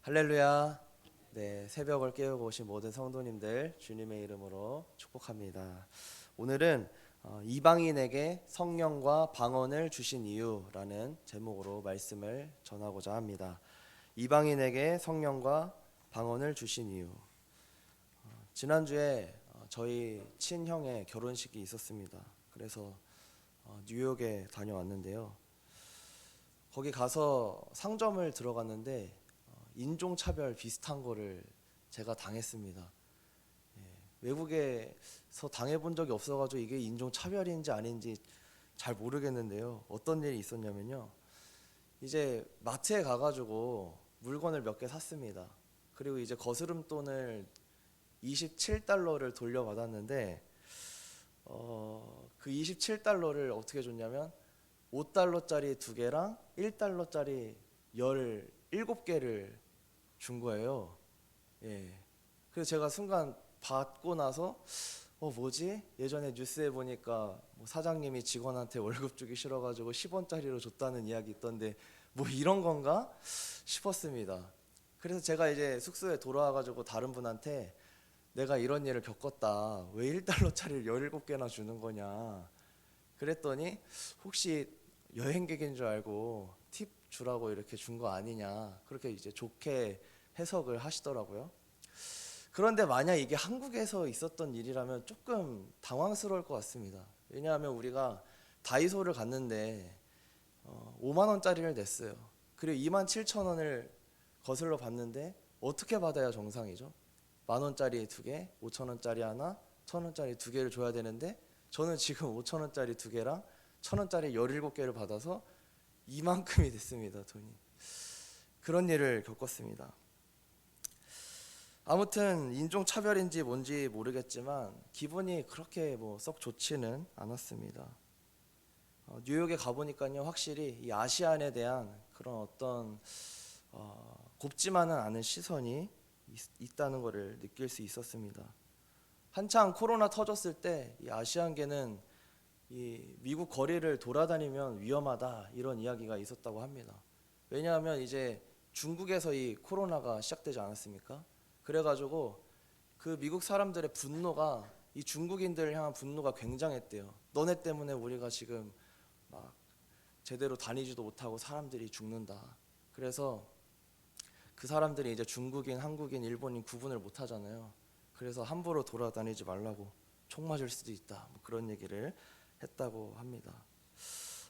할렐루야. 네, 새벽을 깨우고 오신 모든 성도님들 주님의 이름으로 축복합니다. 오늘은 이방인에게 성령과 방언을 주신 이유라는 제목으로 말씀을 전하고자 합니다. 이방인에게 성령과 방언을 주신 이유. 지난주에 저희 친형의 결혼식이 있었습니다. 그래서 뉴욕에 다녀왔는데요. 거기 가서 상점을 들어갔는데 인종차별 비슷한 거를 제가 당했습니다. 외국에서 당해본 적이 없어가지고 이게 인종차별인지 아닌지 잘 모르겠는데요. 어떤 일이 있었냐면요. 이제 마트에 가가지고 물건을 몇 개 샀습니다. 그리고 이제 거스름돈을 27달러를 돌려받았는데 그 27달러를 어떻게 줬냐면 5달러짜리 2개랑 1달러짜리 17개를 준 거예요. 예. 그래서 제가 순간 받고 나서 뭐지? 예전에 뉴스에 보니까 뭐 사장님이 직원한테 월급 주기 싫어가지고 10원짜리로 줬다는 이야기 있던데 뭐 이런 건가 싶었습니다. 그래서 제가 이제 숙소에 돌아와가지고 다른 분한테 내가 이런 일을 겪었다. 왜 1달러짜리를 17개나 주는 거냐. 그랬더니 혹시 여행객인 줄 알고 팁 주라고 이렇게 준 거 아니냐. 그렇게 이제 좋게 해석을 하시더라고요. 그런데 만약 이게 한국에서 있었던 일이라면 조금 당황스러울 것 같습니다. 왜냐하면 우리가 다이소를 갔는데 5만 원짜리를 냈어요. 그리고 2만 7천 원을 거슬러 봤는데 어떻게 받아야 정상이죠? 만 원짜리 2개, 5천 원짜리 하나, 1천 원짜리 2개를 줘야 되는데 저는 지금 5천 원짜리 2개랑 1천 원짜리 17개를 받아서 이만큼이 됐습니다. 돈이. 그런 일을 겪었습니다. 아무튼 인종차별인지 뭔지 모르겠지만 기분이 그렇게 뭐 썩 좋지는 않았습니다. 뉴욕에 가보니까요, 확실히 이 아시안에 대한 그런 어떤 곱지만은 않은 시선이 있다는 것을 느낄 수 있었습니다. 한창 코로나 터졌을 때 이 아시안계는 이 미국 거리를 돌아다니면 위험하다 이런 이야기가 있었다고 합니다. 왜냐하면 이제 중국에서 이 코로나가 시작되지 않았습니까? 그래가지고 그 미국 사람들의 분노가 이 중국인들을 향한 분노가 굉장했대요. 너네 때문에 우리가 지금 막 제대로 다니지도 못하고 사람들이 죽는다. 그래서 그 사람들이 이제 중국인, 한국인, 일본인 구분을 못 하잖아요. 그래서 함부로 돌아다니지 말라고 총 맞을 수도 있다. 뭐 그런 얘기를 했다고 합니다.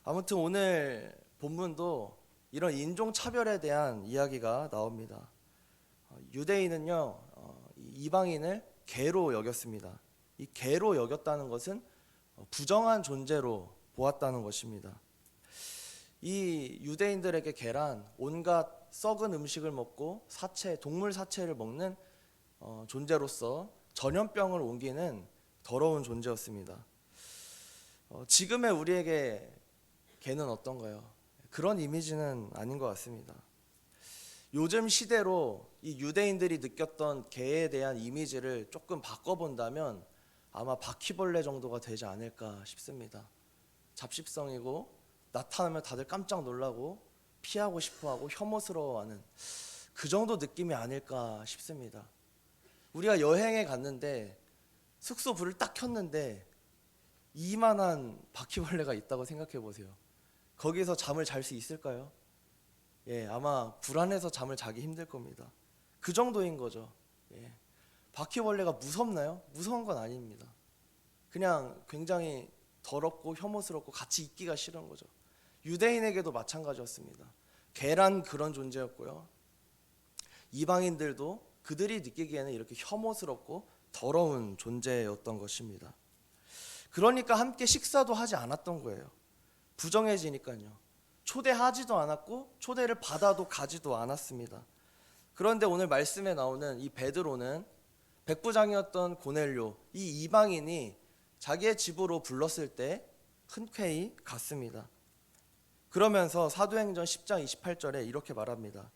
아무튼 오늘 본문도 이런 인종차별에 대한 이야기가 나옵니다. 유대인은요, 이방인을 개로 여겼습니다. 이 개로 여겼다는 것은 부정한 존재로 보았다는 것입니다. 이 유대인들에게 개란 온갖 썩은 음식을 먹고 사체, 동물 사체를 먹는 존재로서 전염병을 옮기는 더러운 존재였습니다. 지금의 우리에게 개는 어떤가요? 그런 이미지는 아닌 것 같습니다. 요즘 시대로 이 유대인들이 느꼈던 개에 대한 이미지를 조금 바꿔본다면 아마 바퀴벌레 정도가 되지 않을까 싶습니다. 잡식성이고 나타나면 다들 깜짝 놀라고 피하고 싶어하고 혐오스러워하는 그 정도 느낌이 아닐까 싶습니다. 우리가 여행에 갔는데 숙소 불을 딱 켰는데 이만한 바퀴벌레가 있다고 생각해 보세요. 거기서 잠을 잘 수 있을까요? 예, 아마 불안해서 잠을 자기 힘들 겁니다. 그 정도인 거죠. 예. 바퀴벌레가 무섭나요? 무서운 건 아닙니다. 그냥 굉장히 더럽고 혐오스럽고 같이 있기가 싫은 거죠. 유대인에게도 마찬가지였습니다. 개란 그런 존재였고요. 이방인들도 그들이 느끼기에는 이렇게 혐오스럽고 더러운 존재였던 것입니다. 그러니까 함께 식사도 하지 않았던 거예요. 부정해지니까요. 초대하지도 않았고 초대를 받아도 가지도 않았습니다. 그런데 오늘 말씀에 나오는 이 베드로는 백부장이었던 고넬료, 이 이방인이 자기의 집으로 불렀을 때 흔쾌히 갔습니다. 그러면서 사도행전 10장 28절에 이렇게 말합니다.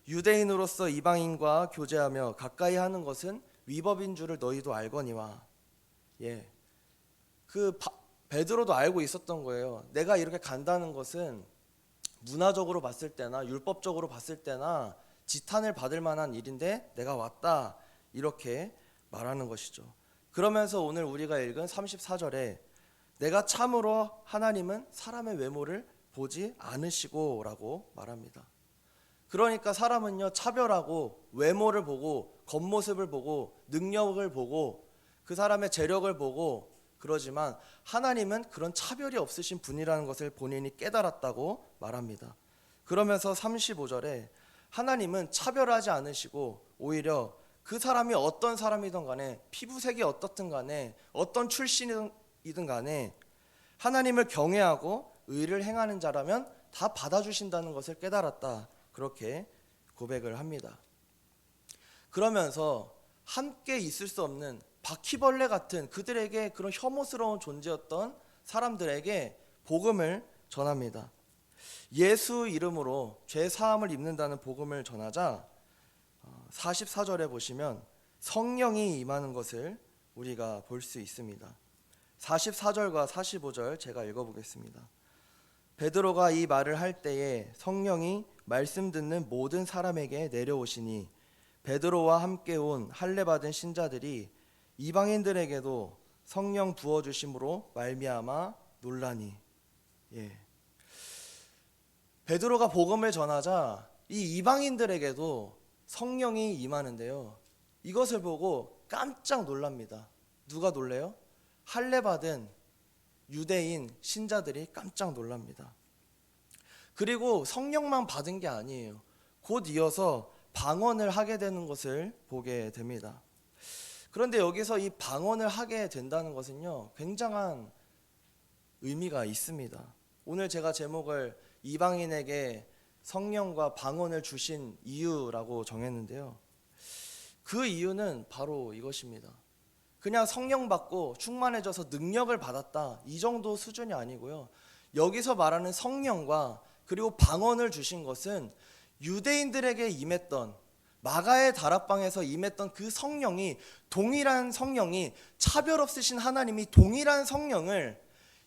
유대인으로서 이방인과 교제하며 가까이 하는 것은 위법인 줄을 너희도 알거니와. 예, 베드로도 알고 있었던 거예요. 내가 이렇게 간다는 것은 문화적으로 봤을 때나 율법적으로 봤을 때나 지탄을 받을 만한 일인데 내가 왔다, 이렇게 말하는 것이죠. 그러면서 오늘 우리가 읽은 34절에 내가 참으로 하나님은 사람의 외모를 보지 않으시고 라고 말합니다. 그러니까 사람은요, 차별하고 외모를 보고 겉모습을 보고 능력을 보고 그 사람의 재력을 보고 그러지만 하나님은 그런 차별이 없으신 분이라는 것을 본인이 깨달았다고 말합니다. 그러면서 35절에 하나님은 차별하지 않으시고 오히려 그 사람이 어떤 사람이든 간에 피부색이 어떻든 간에 어떤 출신이든 간에 하나님을 경외하고 의를 행하는 자라면 다 받아주신다는 것을 깨달았다, 그렇게 고백을 합니다. 그러면서 함께 있을 수 없는 바퀴벌레 같은 그들에게 그런 혐오스러운 존재였던 사람들에게 복음을 전합니다. 예수 이름으로 죄 사함을 입는다는 복음을 전하자 44절에 보시면 성령이 임하는 것을 우리가 볼 수 있습니다. 44절과 45절 제가 읽어보겠습니다. 베드로가 이 말을 할 때에 성령이 말씀 듣는 모든 사람에게 내려오시니 베드로와 함께 온 할례 받은 신자들이 이방인들에게도 성령 부어주심으로 말미암아 놀라니. 베드로가 복음을 전하자 이 이방인들에게도 성령이 임하는데요, 이것을 보고 깜짝 놀랍니다. 누가 놀래요? 할례 받은 유대인 신자들이 깜짝 놀랍니다. 그리고 성령만 받은 게 아니에요. 곧 이어서 방언을 하게 되는 것을 보게 됩니다. 그런데 여기서 이 방언을 하게 된다는 것은요, 굉장한 의미가 있습니다. 오늘 제가 제목을 이방인에게 성령과 방언을 주신 이유라고 정했는데요, 그 이유는 바로 이것입니다. 그냥 성령 받고 충만해져서 능력을 받았다, 이 정도 수준이 아니고요, 여기서 말하는 성령과 그리고 방언을 주신 것은 유대인들에게 임했던, 마가의 다락방에서 임했던 그 성령이, 동일한 성령이, 차별 없으신 하나님이 동일한 성령을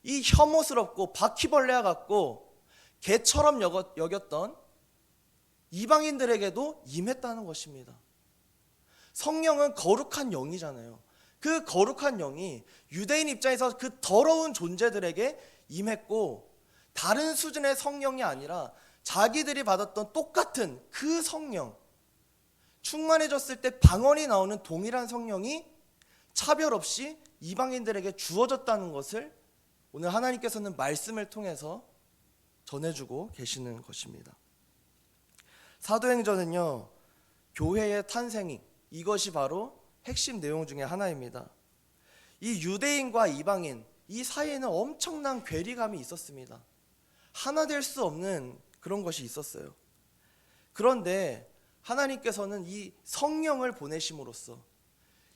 이 혐오스럽고 바퀴벌레와 같고 개처럼 여겼던 이방인들에게도 임했다는 것입니다. 성령은 거룩한 영이잖아요. 그 거룩한 영이 유대인 입장에서 그 더러운 존재들에게 임했고, 다른 수준의 성령이 아니라 자기들이 받았던 똑같은 그 성령, 충만해졌을 때 방언이 나오는 동일한 성령이 차별 없이 이방인들에게 주어졌다는 것을 오늘 하나님께서는 말씀을 통해서 전해주고 계시는 것입니다. 사도행전은요, 교회의 탄생이, 이것이 바로 핵심 내용 중에 하나입니다. 이 유대인과 이방인, 이 사이에는 엄청난 괴리감이 있었습니다. 하나 될 수 없는 그런 것이 있었어요. 그런데 하나님께서는 이 성령을 보내심으로써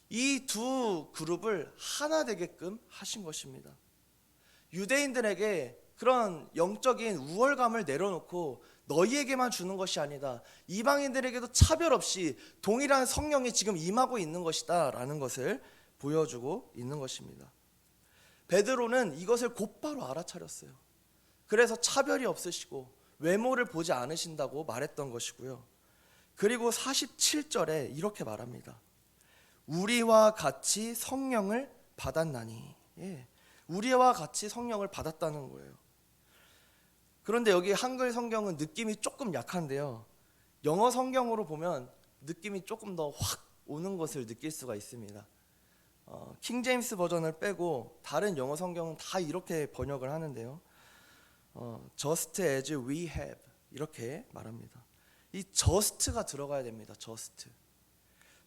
이 두 그룹을 하나 되게끔 하신 것입니다. 유대인들에게 그런 영적인 우월감을 내려놓고 너희에게만 주는 것이 아니다, 이방인들에게도 차별 없이 동일한 성령이 지금 임하고 있는 것이다 라는 것을 보여주고 있는 것입니다. 베드로는 이것을 곧바로 알아차렸어요. 그래서 차별이 없으시고 외모를 보지 않으신다고 말했던 것이고요. 그리고 47절에 이렇게 말합니다. 우리와 같이 성령을 받았나니. 우리와 같이 성령을 받았다는 거예요. 그런데 여기 한글 성경은 느낌이 조금 약한데요, 영어 성경으로 보면 느낌이 조금 더 확 오는 것을 느낄 수가 있습니다. 킹 제임스 버전을 빼고 다른 영어 성경은 다 이렇게 번역을 하는데요, just as we have, 이렇게 말합니다. 이 just가 들어가야 됩니다.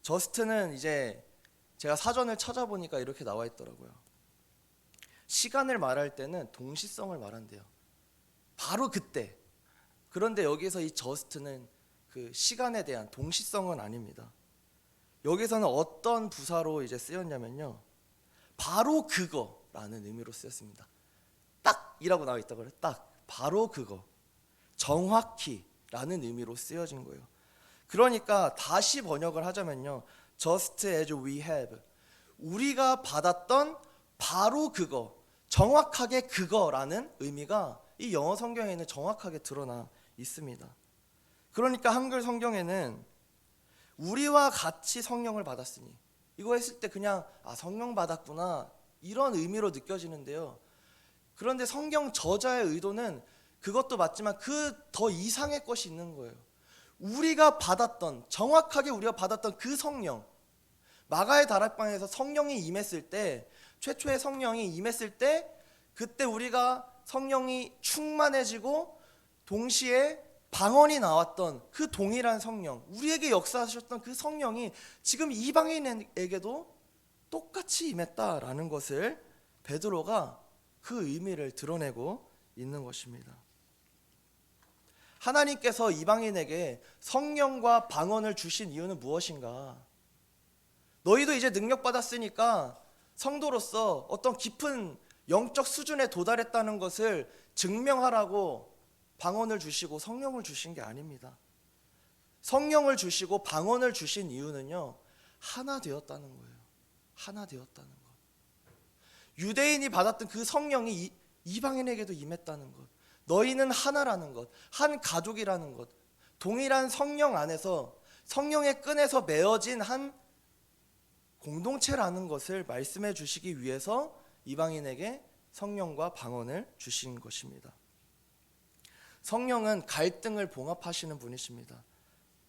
just는 이제 제가 사전을 찾아보니까 이렇게 나와 있더라고요. 시간을 말할 때는 동시성을 말한대요. 바로 그때. 그런데 여기서 이 just는 그 시간에 대한 동시성은 아닙니다. 여기서는 어떤 부사로 이제 쓰였냐면요, 바로 그거라는 의미로 쓰였습니다. 딱이라고 나와 있다고 그래요. 딱, 바로 그거, 정확히라는 의미로 쓰여진 거예요. 그러니까 다시 번역을 하자면요, just as we have, 우리가 받았던 바로 그거, 정확하게 그거라는 의미가 이 영어 성경에는 정확하게 드러나 있습니다. 그러니까 한글 성경에는 우리와 같이 성령을 받았으니, 이거 했을 때 그냥 성령 받았구나 이런 의미로 느껴지는데요. 그런데 성경 저자의 의도는 그것도 맞지만 그 더 이상의 것이 있는 거예요. 우리가 받았던, 정확하게 우리가 받았던 그 성령, 마가의 다락방에서 성령이 임했을 때, 최초의 성령이 임했을 때, 그때 우리가 성령이 충만해지고 동시에 방언이 나왔던 그 동일한 성령, 우리에게 역사하셨던 그 성령이 지금 이방인에게도 똑같이 임했다라는 것을 베드로가 그 의미를 드러내고 있는 것입니다. 하나님께서 이방인에게 성령과 방언을 주신 이유는 무엇인가? 너희도 이제 능력 받았으니까 성도로서 어떤 깊은 영적 수준에 도달했다는 것을 증명하라고 방언을 주시고 성령을 주신 게 아닙니다. 성령을 주시고 방언을 주신 이유는요, 하나 되었다는 거예요. 하나 되었다는 것. 유대인이 받았던 그 성령이 이방인에게도 임했다는 것. 너희는 하나라는 것, 한 가족이라는 것, 동일한 성령 안에서 성령의 끈에서 매어진 한 공동체라는 것을 말씀해 주시기 위해서 이방인에게 성령과 방언을 주신 것입니다. 성령은 갈등을 봉합하시는 분이십니다.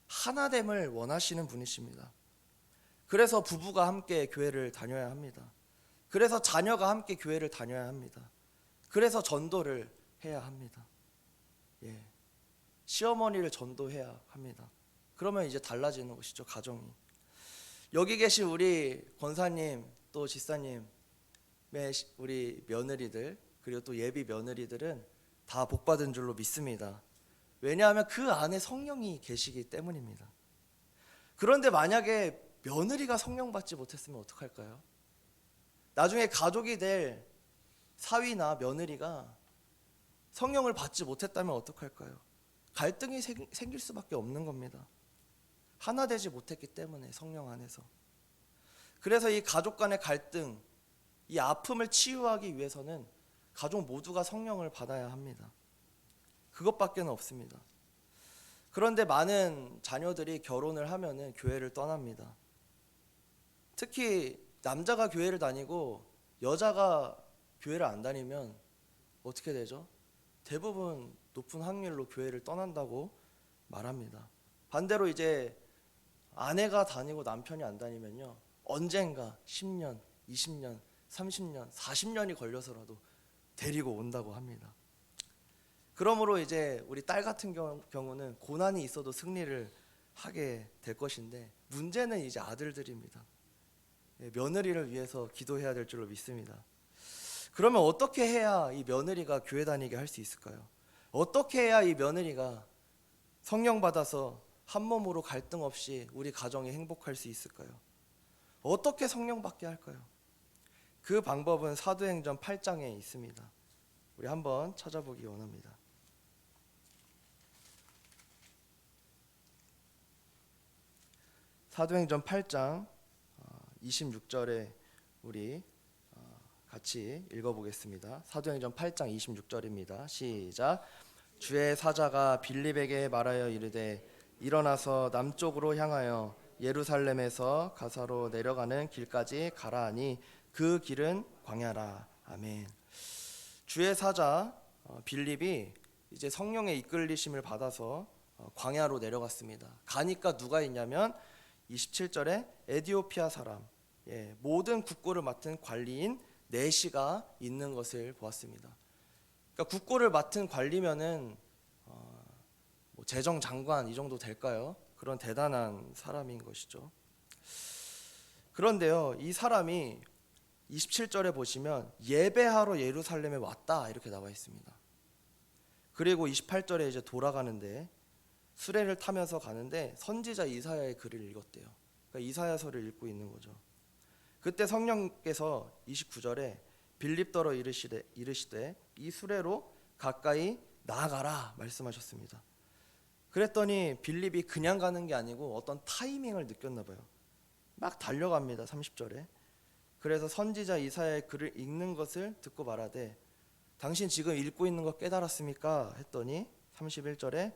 하나됨을 원하시는 분이십니다. 그래서 부부가 함께 교회를 다녀야 합니다. 그래서 자녀가 함께 교회를 다녀야 합니다. 그래서 전도를 해야 합니다. 시어머니를 전도해야 합니다. 그러면 이제 달라지는 것이죠, 가정이. 여기 계신 우리 권사님, 또 지사님, 우리 며느리들, 그리고 또 예비 며느리들은 다 복받은 줄로 믿습니다. 왜냐하면 그 안에 성령이 계시기 때문입니다. 그런데 만약에 며느리가 성령 받지 못했으면 어떡할까요? 나중에 가족이 될 사위나 며느리가 성령을 받지 못했다면 어떡할까요? 갈등이 생길 수밖에 없는 겁니다. 하나 되지 못했기 때문에, 성령 안에서. 그래서 이 가족 간의 갈등, 이 아픔을 치유하기 위해서는 가족 모두가 성령을 받아야 합니다. 그것밖에는 없습니다. 그런데 많은 자녀들이 결혼을 하면은 교회를 떠납니다. 특히 남자가 교회를 다니고 여자가 교회를 안 다니면 어떻게 되죠? 대부분 높은 확률로 교회를 떠난다고 말합니다. 반대로 이제 아내가 다니고 남편이 안 다니면요, 언젠가 10년, 20년, 30년, 40년이 걸려서라도 데리고 온다고 합니다. 그러므로 이제 우리 딸 같은 경우는 고난이 있어도 승리를 하게 될 것인데, 문제는 이제 아들들입니다. 며느리를 위해서 기도해야 될 줄로 믿습니다. 그러면 어떻게 해야 이 며느리가 교회 다니게 할 수 있을까요? 어떻게 해야 이 며느리가 성령 받아서 한 몸으로 갈등 없이 우리 가정이 행복할 수 있을까요? 어떻게 성령 받게 할까요? 그 방법은 사도행전 8장에 있습니다. 우리 한번 찾아보기 원합니다. 사도행전 8장 26절에 우리 같이 읽어보겠습니다. 사도행전 8장 26절입니다. 시작. 주의 사자가 빌립에게 말하여 이르되 일어나서 남쪽으로 향하여 예루살렘에서 가사로 내려가는 길까지 가라 하니 그 길은 광야라. 아멘. 주의 사자 빌립이 이제 성령의 이끌리심을 받아서 광야로 내려갔습니다. 가니까 누가 있냐면 27절에 에디오피아 사람, 모든 국고를 맡은 관리인 네시가 있는 것을 보았습니다. 그러니까 국고를 맡은 관리면은 재정장관 이 정도 될까요? 그런 대단한 사람인 것이죠. 그런데요, 이 사람이 27절에 보시면 예배하러 예루살렘에 왔다 이렇게 나와 있습니다. 그리고 28절에 이제 돌아가는데 수레를 타면서 가는데 선지자 이사야의 글을 읽었대요. 그러니까 이사야서를 읽고 있는 거죠. 그때 성령께서 29절에 빌립더러 이르시되 이 수레로 가까이 나아가라 말씀하셨습니다. 그랬더니 빌립이 그냥 가는 게 아니고 어떤 타이밍을 느꼈나 봐요. 막 달려갑니다. 30절에. 그래서 선지자 이사야의 글을 읽는 것을 듣고 말하되 당신 지금 읽고 있는 거 깨달았습니까? 했더니 31절에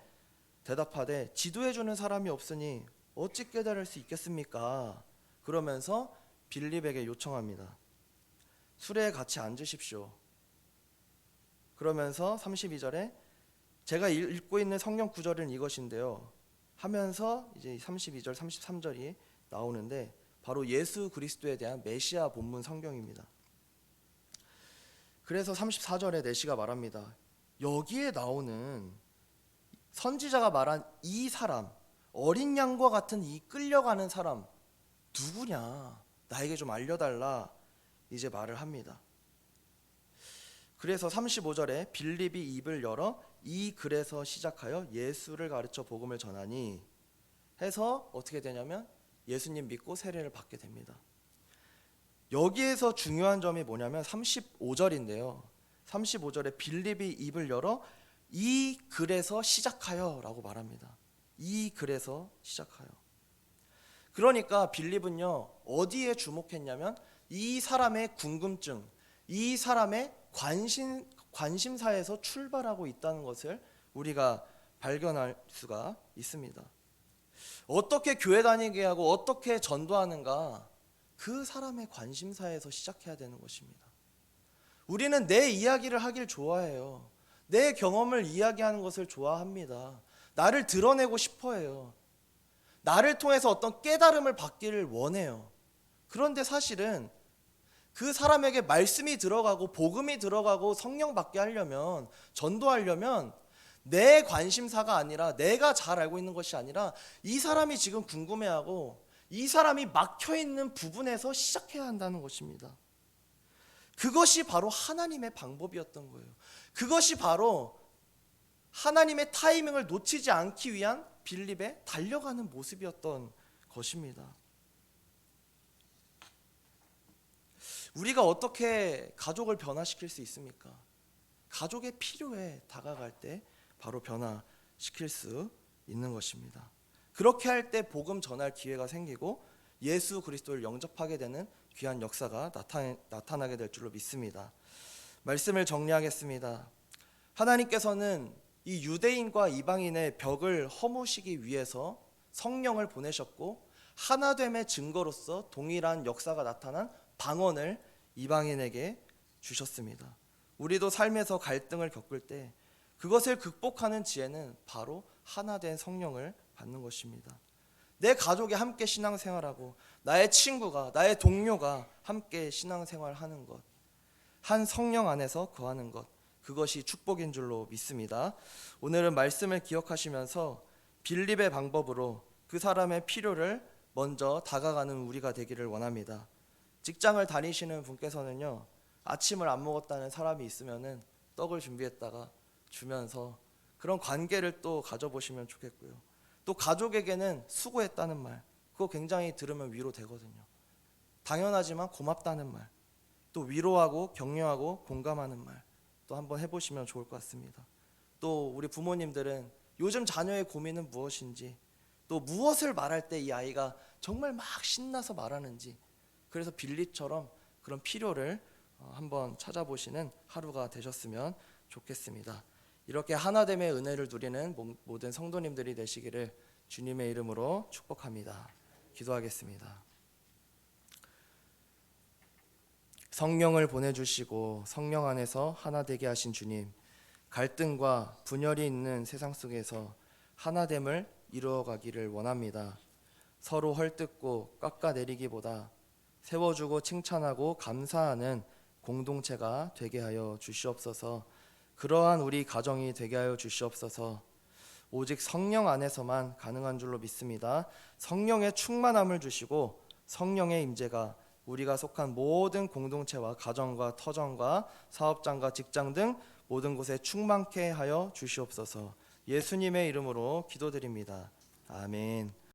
대답하되 지도해 주는 사람이 없으니 어찌 깨달을 수 있겠습니까? 그러면서 빌립에게 요청합니다. 수레에 같이 앉으십시오. 그러면서 32절에 제가 읽고 있는 성경 구절은 이것인데요. 하면서 이제 32절, 33절이 나오는데 바로 예수 그리스도에 대한 메시아 본문 성경입니다. 그래서 34절에 내시가 말합니다. 여기에 나오는 선지자가 말한 이 사람, 어린 양과 같은 이 끌려가는 사람 누구냐? 나에게 좀 알려달라. 이제 말을 합니다. 그래서 35절에 빌립이 입을 열어 이 글에서 시작하여 예수를 가르쳐 복음을 전하니 해서 어떻게 되냐면 예수님 믿고 세례를 받게 됩니다. 여기에서 중요한 점이 뭐냐면 35절인데요. 35절에 빌립이 입을 열어 이 글에서 시작하여 라고 말합니다. 이 글에서 시작하여. 그러니까 빌립은요 어디에 주목했냐면 이 사람의 궁금증, 이 사람의 관심사에서 출발하고 있다는 것을 우리가 발견할 수가 있습니다. 어떻게 교회 다니게 하고 어떻게 전도하는가, 그 사람의 관심사에서 시작해야 되는 것입니다. 우리는 내 이야기를 하길 좋아해요. 내 경험을 이야기하는 것을 좋아합니다. 나를 드러내고 싶어해요. 나를 통해서 어떤 깨달음을 받기를 원해요. 그런데 사실은 그 사람에게 말씀이 들어가고 복음이 들어가고 성령 받게 하려면, 전도하려면 내 관심사가 아니라, 내가 잘 알고 있는 것이 아니라 이 사람이 지금 궁금해하고 이 사람이 막혀있는 부분에서 시작해야 한다는 것입니다. 그것이 바로 하나님의 방법이었던 거예요. 그것이 바로 하나님의 타이밍을 놓치지 않기 위한 빌립의 달려가는 모습이었던 것입니다. 우리가 어떻게 가족을 변화시킬 수 있습니까? 가족의 필요에 다가갈 때 바로 변화시킬 수 있는 것입니다. 그렇게 할 때 복음 전할 기회가 생기고 예수 그리스도를 영접하게 되는 귀한 역사가 나타나게 될 줄로 믿습니다. 말씀을 정리하겠습니다. 하나님께서는 이 유대인과 이방인의 벽을 허무시기 위해서 성령을 보내셨고 하나됨의 증거로서 동일한 역사가 나타난 방언을 이방인에게 주셨습니다. 우리도 삶에서 갈등을 겪을 때 그것을 극복하는 지혜는 바로 하나된 성령을 받는 것입니다. 내 가족이 함께 신앙생활하고 나의 친구가, 나의 동료가 함께 신앙생활하는 것, 한 성령 안에서 거하는 것, 그것이 축복인 줄로 믿습니다. 오늘은 말씀을 기억하시면서 빌립의 방법으로 그 사람의 필요를 먼저 다가가는 우리가 되기를 원합니다. 직장을 다니시는 분께서는요, 아침을 안 먹었다는 사람이 있으면은 떡을 준비했다가 주면서 그런 관계를 또 가져보시면 좋겠고요. 또 가족에게는 수고했다는 말, 그거 굉장히 들으면 위로되거든요. 당연하지만 고맙다는 말, 또 위로하고 격려하고 공감하는 말, 또 한번 해보시면 좋을 것 같습니다. 또 우리 부모님들은 요즘 자녀의 고민은 무엇인지, 또 무엇을 말할 때 이 아이가 정말 막 신나서 말하는지, 그래서 빌립처럼 그런 필요를 한번 찾아보시는 하루가 되셨으면 좋겠습니다. 이렇게 하나됨의 은혜를 누리는 모든 성도님들이 되시기를 주님의 이름으로 축복합니다. 기도하겠습니다. 성령을 보내주시고 성령 안에서 하나 되게 하신 주님, 갈등과 분열이 있는 세상 속에서 하나됨을 이루어가기를 원합니다. 서로 헐뜯고 깎아내리기보다 세워주고 칭찬하고 감사하는 공동체가 되게 하여 주시옵소서. 그러한 우리 가정이 되게 하여 주시옵소서. 오직 성령 안에서만 가능한 줄로 믿습니다. 성령의 충만함을 주시고 성령의 임재가 우리가 속한 모든 공동체와 가정과 터전과 사업장과 직장 등 모든 곳에 충만케 하여 주시옵소서. 예수님의 이름으로 기도드립니다. 아멘.